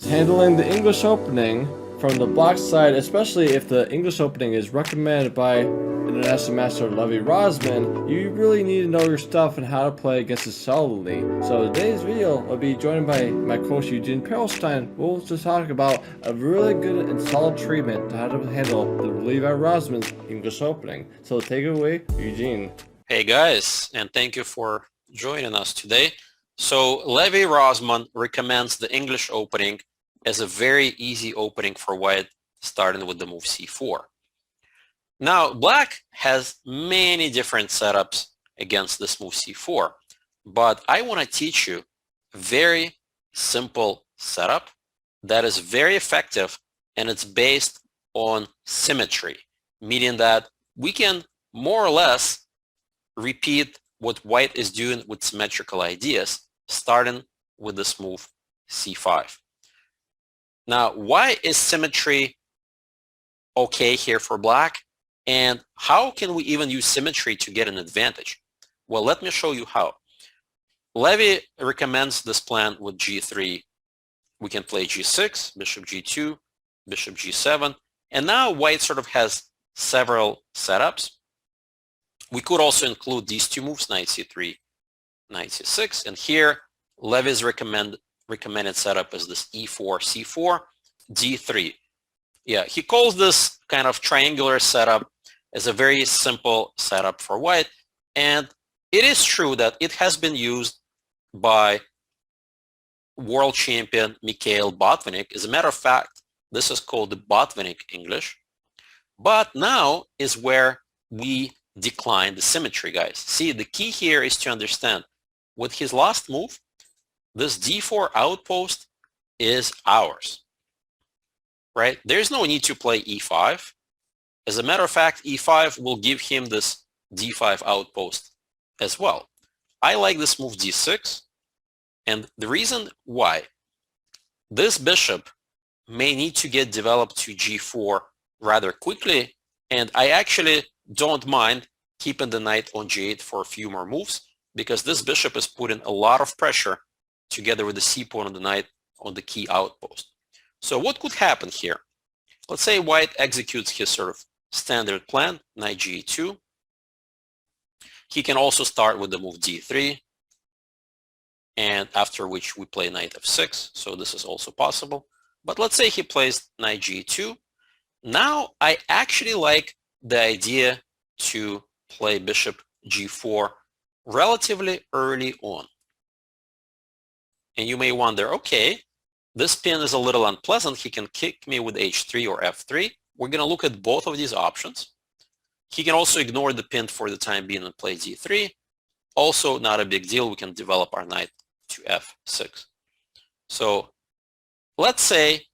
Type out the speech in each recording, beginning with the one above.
handling the English opening from the black side, especially if the English opening is recommended by International Master Levy Rosman, you really need to know your stuff and how to play against it solidly. So today's video will be joined by my coach Eugene Perelshteyn. We'll just talk about a really good and solid treatment to how to handle the Levi Rosman's English opening. So take it away, Eugene. Hey guys, and thank you for joining us today. So Levy Rosman recommends the English opening as a very easy opening for white, starting with the move c4. Now, black has many different setups against this move c4, but I want to teach you a very simple setup that is very effective, and it's based on symmetry, meaning that we can more or less repeat what white is doing with symmetrical ideas, starting with this move c5. Now, why is symmetry okay here for black? And how can we even use symmetry to get an advantage? Well, let me show you how. Levy recommends this plan with g3. We can play g6, bishop g2, bishop g7, and now white sort of has several setups. We could also include these two moves, knight c3, knight c6, and here Levy's recommended setup is this e4, c4, d3. Yeah, he calls this kind of triangular setup as a very simple setup for white, and it is true that it has been used by world champion Mikhail Botvinnik. As a matter of fact, this is called the Botvinnik English, but now is where we decline the symmetry, guys. See, the key here is to understand with his last move, this d4 outpost is ours, right? There's no need to play e5. As a matter of fact, e5 will give him this d5 outpost as well. I like this move d6, and the reason why, this bishop may need to get developed to g4 rather quickly, and I actually don't mind keeping the knight on g8 for a few more moves, because this bishop is putting a lot of pressure together with the c pawn on the knight on the key outpost. So what could happen here? Let's say white executes his sort of standard plan, knight g2. He can also start with the move d3, and after which we play knight f6, so this is also possible. But let's say he plays knight g2. Now I actually like the idea to play bishop g4 relatively early on. And you may wonder, okay, this pin is a little unpleasant. He can kick me with h3 or f3. We're going to look at both of these options. He can also ignore the pin for the time being and play d3. Also, not a big deal. We can develop our knight to f6. So let's say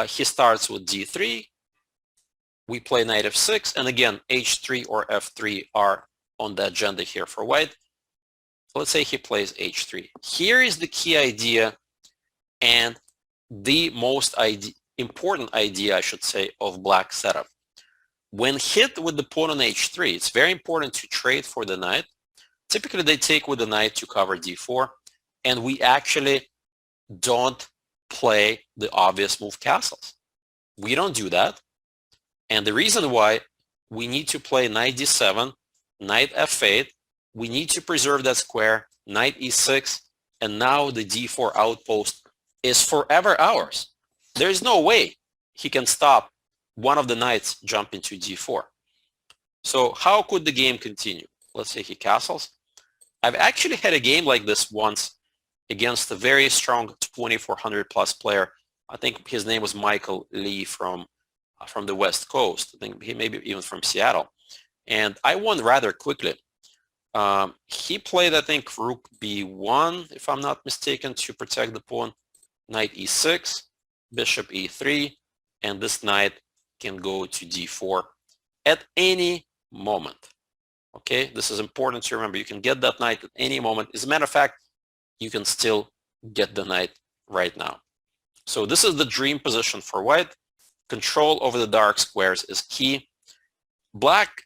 he starts with d3. We play knight f6. And again, h3 or f3 are on the agenda here for white. Let's say he plays h3. Here is the key idea and the most important idea, I should say, of black setup. When hit with the pawn on h3, it's very important to trade for the knight. Typically, they take with the knight to cover d4, and we actually don't play the obvious move castles. We don't do that. And the reason why, we need to play knight d7, knight f8, we need to preserve that square, knight e6, and now the d4 outpost is forever ours. There's no way he can stop one of the knights jumping to d4. So how could the game continue? Let's say he castles. I've actually had a game like this once against a very strong 2400 plus player. I think his name was Michael Lee from the West Coast. I think he may be even from Seattle. And I won rather quickly. He played, I think, rook b1, if I'm not mistaken, to protect the pawn, knight e6, bishop e3, and this knight can go to d4 at any moment. Okay, this is important to remember. You can get that knight at any moment. As a matter of fact, you can still get the knight right now. So this is the dream position for white. Control over the dark squares is key. Black,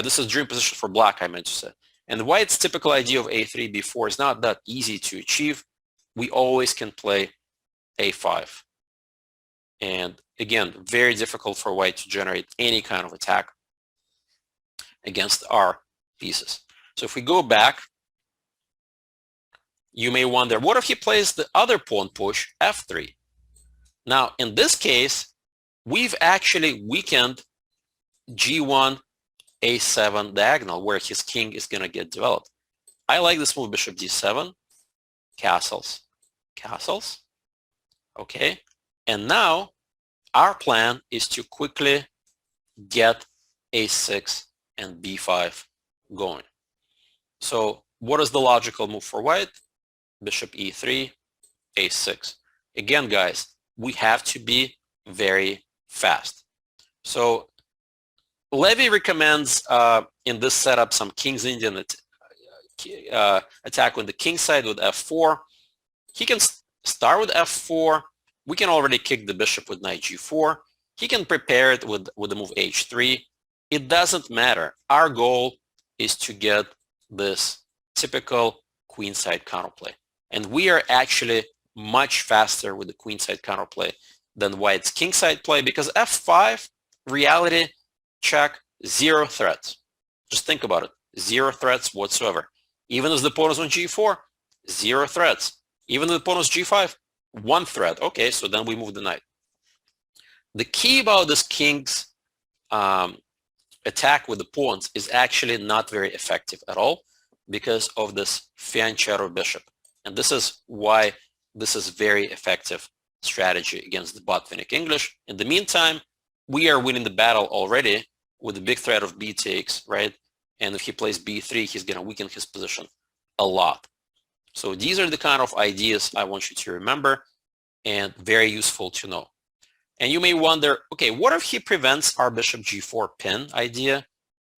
this is dream position for black, I meant to say. And white's typical idea of a3, b4 is not that easy to achieve. We always can play a5. And again, very difficult for white to generate any kind of attack against our pieces. So if we go back, you may wonder, what if he plays the other pawn push, f3? Now, in this case, we've actually weakened g1, a7 diagonal, where his king is going to get developed. I like this move, bishop d7, castles, castles. Okay, and now our plan is to quickly get a6 and b5 going. So what is the logical move for white? Bishop e3, a6. Again, guys, we have to be very fast. So Levy recommends in this setup some King's Indian attack on the king side with f4. He can start with f4. We can already kick the bishop with knight g4. He can prepare it with the move h3. It doesn't matter. Our goal is to get this typical queenside counterplay. And we are actually much faster with the queenside counterplay than white's kingside play, because f5, reality check, 0 threats. Just think about it. 0 threats whatsoever. Even as the pawn is on g4, 0 threats. Even if the pawn is g5, 1 threat. Okay, so then we move the knight. The key about this king's attack with the pawns is actually not very effective at all because of this fianchetto bishop. And this is why this is very effective strategy against the Botvinnik English. In the meantime, we are winning the battle already with the big threat of b takes, right? And if he plays b3, he's going to weaken his position a lot. So these are the kind of ideas I want you to remember and very useful to know. And you may wonder, okay, what if he prevents our bishop g4 pin idea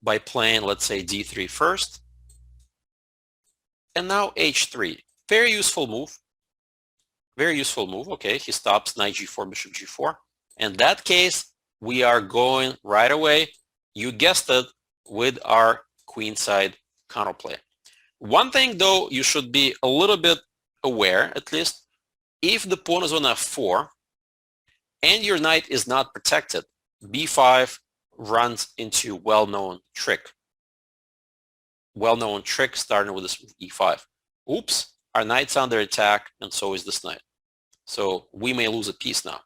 by playing, let's say, d3 first, and now h3. Very useful move. Very useful move. Okay, he stops knight g4, bishop g4. In that case, we are going right away, you guessed it, with our queenside counterplay. One thing, though, you should be a little bit aware, at least, if the pawn is on f4 and your knight is not protected, b5 runs into well-known trick. Well-known trick starting with this e5. Oops, our knight's under attack, and so is this knight. So we may lose a piece now.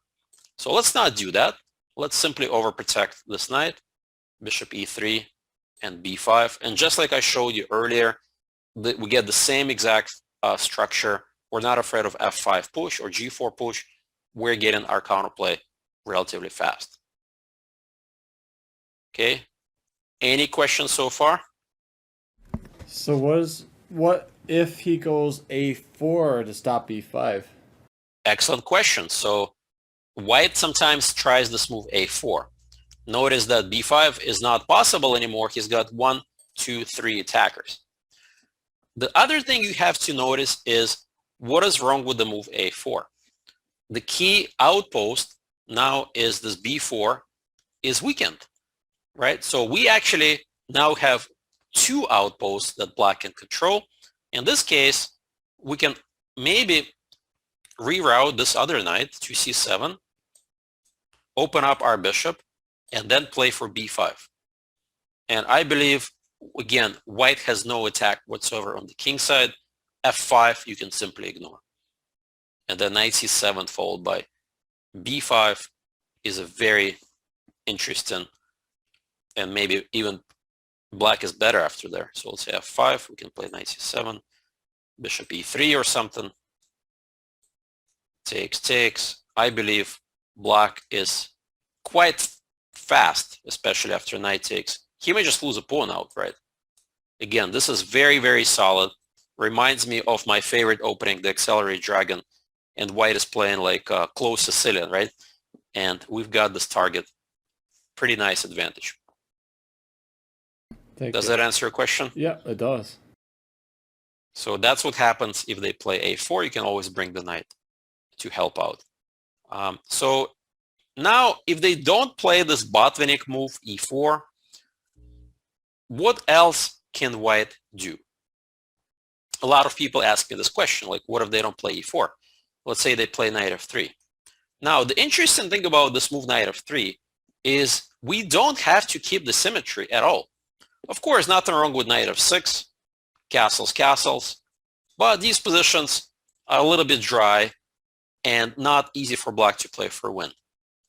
So let's not do that. Let's simply overprotect this knight, bishop e3 and b5. And just like I showed you earlier, we get the same exact structure. We're not afraid of f5 push or g4 push. We're getting our counterplay relatively fast. Okay, any questions so far? So what if he goes a4 to stop b5? Excellent question. So white sometimes tries this move a4. Notice that b5 is not possible anymore. He's got 1, 2, 3 attackers. The other thing you have to notice is what is wrong with the move a4. The key outpost now is this b4 is weakened, right? So we actually now have 2 outposts that black can control. In this case, we can maybe reroute this other knight to c7, open up our bishop, and then play for b5. And I believe, again, white has no attack whatsoever on the king side. f5 you can simply ignore. And then knight c7 followed by b5 is a very interesting, and maybe even black is better after there. So let's say f5, we can play knight c7, bishop e3 or something. Takes, takes. I believe black is quite fast, especially after knight takes. He may just lose a pawn outright. Again, this is very, very solid. Reminds me of my favorite opening, the Accelerate Dragon, and white is playing like close Sicilian, right? And we've got this target. Pretty nice advantage. Does that answer your question? Yeah, it does. So that's what happens if they play a4. You can always bring the knight to help out. So now, if they don't play this Botvinnik move, e4, what else can white do? A lot of people ask me this question, like, what if they don't play e4? let's say they play knight f3. Now, the interesting thing about this move knight f3 is we don't have to keep the symmetry at all. Of course, nothing wrong with knight f6, castles, but these positions are a little bit dry and not easy for black to play for a win.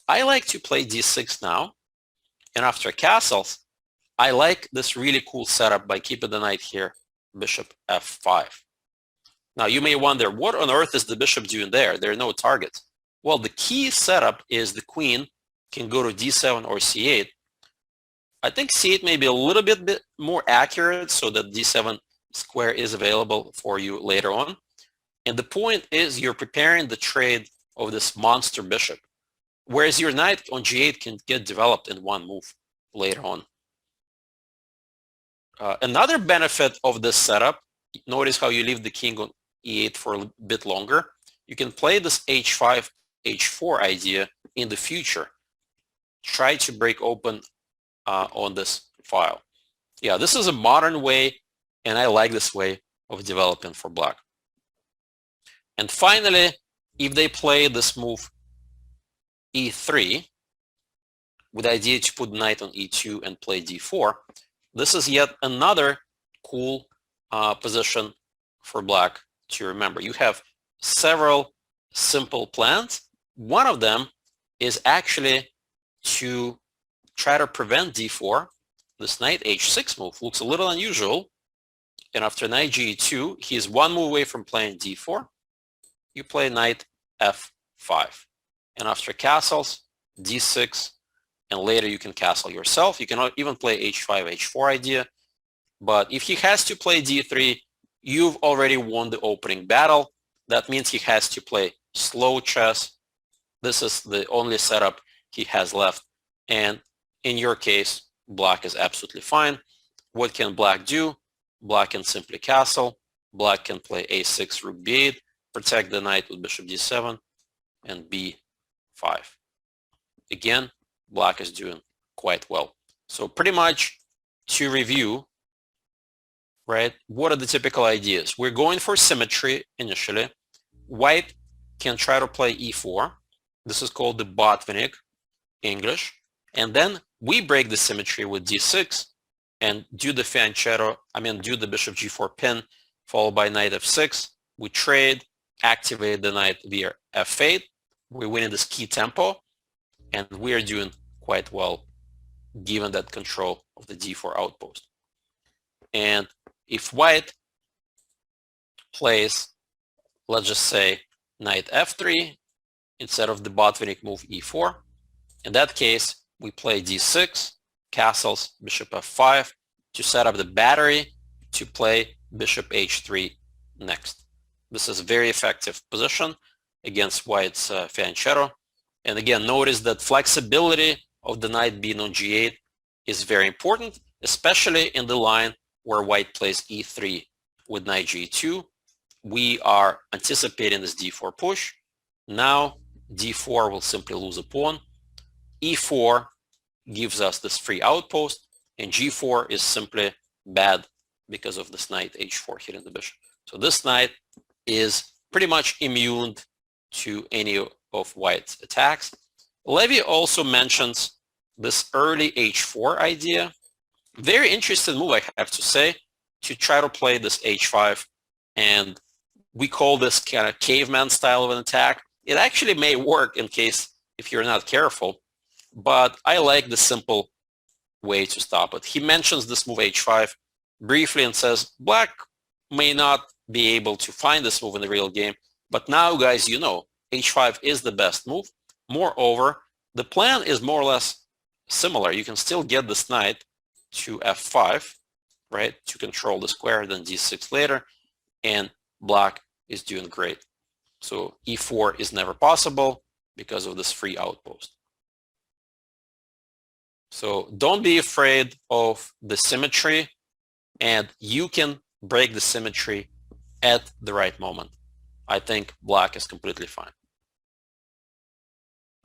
I like to play d6 now, and after castles, I like this really cool setup by keeping the knight here, bishop f5. Now, you may wonder, what on earth is the bishop doing there? There are no targets. Well, the key setup is the queen can go to d7 or c8. I think c8 may be a little bit more accurate so that d7 square is available for you later on. And the point is you're preparing the trade of this monster bishop, whereas your knight on g8 can get developed in one move later on. Another benefit of this setup, notice how you leave the king on e8 for a bit longer. You can play this h5, h4 idea in the future. Try to break open on this file. Yeah, this is a modern way, and I like this way of developing for black. And finally, if they play this move e3 with the idea to put knight on e2 and play d4, this is yet another cool position for black to remember. You have several simple plans. One of them is actually to try to prevent d4. This knight h6 move looks a little unusual. And after knight g2, he's one move away from playing d4. You play knight f5. And after castles, d6, and later you can castle yourself. You can even play h5, h4 idea. But if he has to play d3, you've already won the opening battle. That means he has to play slow chess. This is the only setup he has left. And in your case, black is absolutely fine. What can black do? Black can simply castle. Black can play a6, rook b8, protect the knight with bishop d7, and b5. Again, black is doing quite well. So pretty much to review, right, what are the typical ideas? We're going for symmetry initially. White can try to play e4. This is called the Botvinnik English. And then we break the symmetry with d6 and do the do the bishop g4 pin, followed by knight f6. We trade, activate the knight via f8. We're winning this key tempo, and we are doing quite well given that control of the d4 outpost. And if white plays, let's just say, knight f3 instead of the Botvinnik move e4, in that case, we play d6, castles, bishop f5 to set up the battery to play bishop h3 next. This is a very effective position against white's fianchetto. And again, notice that flexibility of the knight being on g8 is very important, especially in the line where white plays e3 with knight g2. We are anticipating this d4 push. Now d4 will simply lose a pawn. e4 gives us this free outpost, and g4 is simply bad because of this knight h4 hitting the bishop. So this knight is pretty much immune to any of white's attacks. Levy also mentions this early h4 idea. Very interesting move, I have to say, to try to play this h5, and we call this kind of caveman style of an attack. It actually may work in case if you're not careful, but I like the simple way to stop it. He mentions this move h5 briefly and says black may not be able to find this move in the real game, but now, guys, you know h5 is the best move. Moreover, the plan is more or less similar. You can still get this knight to f5, right, to control the square, then d6 later, and black is doing great. So e4 is never possible because of this free outpost. So don't be afraid of the symmetry, and you can break the symmetry at the right moment. I think black is completely fine.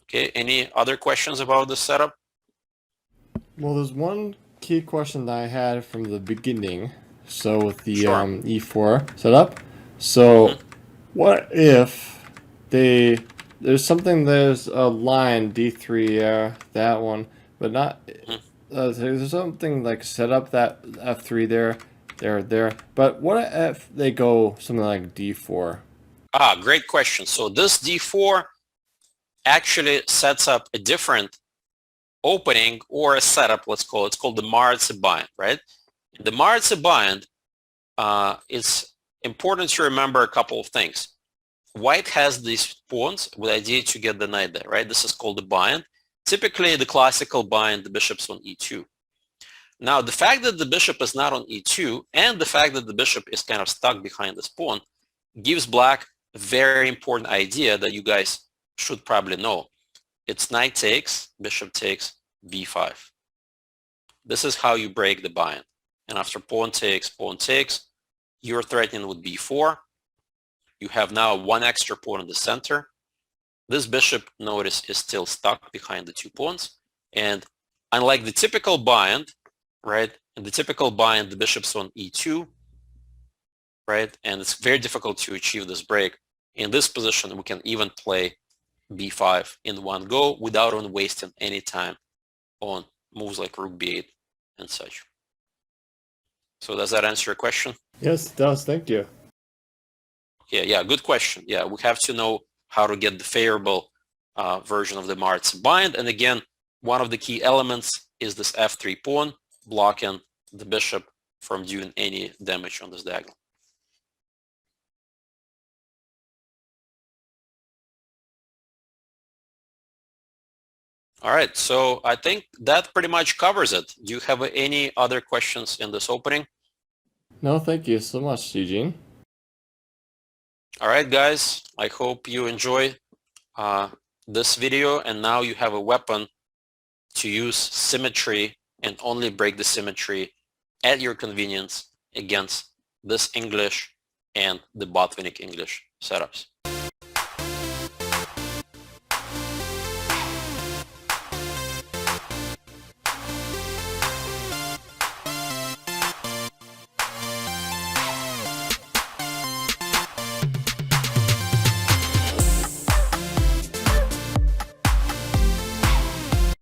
Okay, any other questions about the setup? Well, there's one key question that I had from the beginning. So with the Sure. e4 setup. So what if there's something, there's a line d3, that one, but not. There's something like set up that f3 there. But what if they go something like d4? Great question. So this d4 actually sets up a different opening or a setup, let's call it. It's called the maroczy bind, right? The maroczy bind, it's important to remember a couple of things. White has these pawns with the idea to get the knight there, right? This is called the bind. Typically, the classical bind, the bishop's on e2. Now, the fact that the bishop is not on e2 and the fact that the bishop is kind of stuck behind this pawn gives black a very important idea that you guys should probably know. It's knight takes, bishop takes, b5. This is how you break the bind. And after pawn takes, you're threatening with b4. You have now one extra pawn in the center. This bishop, notice, is still stuck behind the two pawns. And unlike the typical bind, right, in the typical bind, the bishop's on e2, right, and it's very difficult to achieve this break. In this position, we can even play b5 in one go without even wasting any time on moves like rook b8 and such. So does that answer your question? Yes, it does. Thank you. Yeah, good question. Yeah, we have to know how to get the favorable version of the maroczy bind. And again, one of the key elements is this f3 pawn blocking the bishop from doing any damage on this diagonal. All right, so I think that pretty much covers it. Do you have any other questions in this opening? No, thank you so much, Eugene. All right, guys, I hope you enjoy this video, and now you have a weapon to use symmetry and only break the symmetry at your convenience against this English and the Botvinnik English setups.